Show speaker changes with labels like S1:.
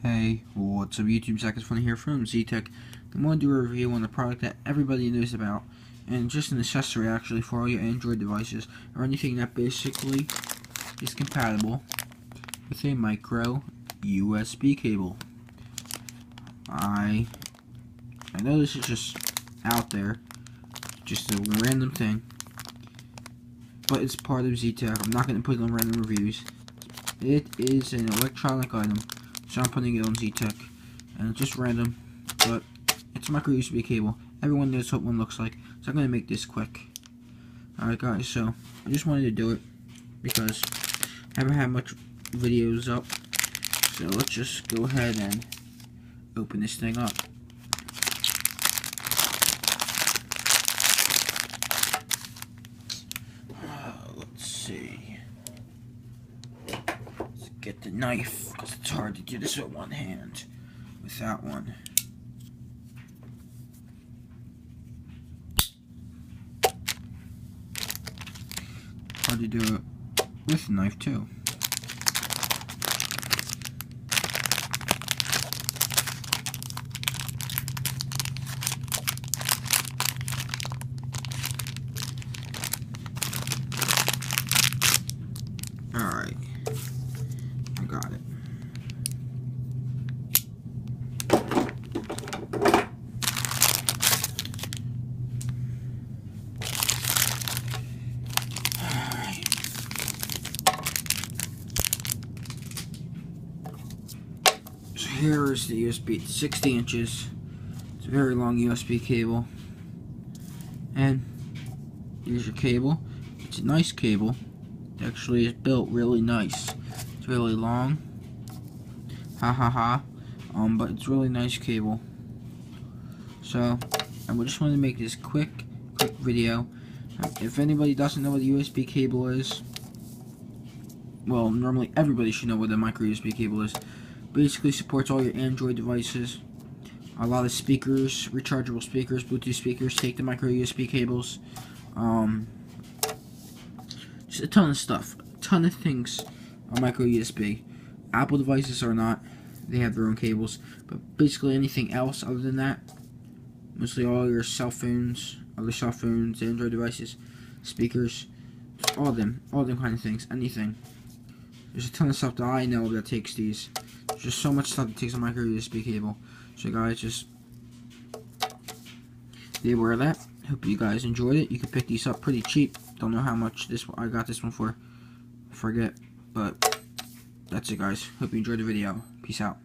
S1: Hey, what's up YouTube? Zach is Funny here from Z-Tech. I'm going to do a review on the product that everybody knows about, and just an accessory actually for all your Android devices, or anything that basically is compatible with a micro USB cable. I know this is just out there, just a random thing, but it's part of Z-Tech. I'm not going to put it on random reviews. It is an electronic item, so I'm putting it on Z-Tech, and it's just random, but it's a micro USB cable. Everyone knows what one looks like, so I'm going to make this quick. Alright guys, so I just wanted to do it because I haven't had much videos up, so let's just go ahead and open this thing up. Let's see. Let's get the knife, because it's hard to do this with one hand without one. Hard to do it with a knife too. Alright, I got it. Alright. So here is the USB. It's 60 inches. It's a very long USB cable. And here's your cable. It's a nice cable. Actually, it's built really nice. It's really long. Ha ha ha. But it's really nice cable. So, I just wanted to make this quick video. If anybody doesn't know what a USB cable is, well, normally everybody should know what a micro USB cable is. Basically supports all your Android devices. A lot of speakers, rechargeable speakers, Bluetooth speakers take the micro USB cables. Just a ton of stuff, a ton of things on micro USB. Apple devices are not; they have their own cables. But basically anything else other than that, mostly all your cell phones, other cell phones, Android devices, speakers, all them kind of things. Anything. There's a ton of stuff that I know that takes these. There's just so much stuff that takes a micro USB cable. So guys, just be aware of that. Hope you guys enjoyed it. You can pick these up pretty cheap. Don't know how much I got this one for. I forget. But that's it guys. Hope you enjoyed the video. Peace out.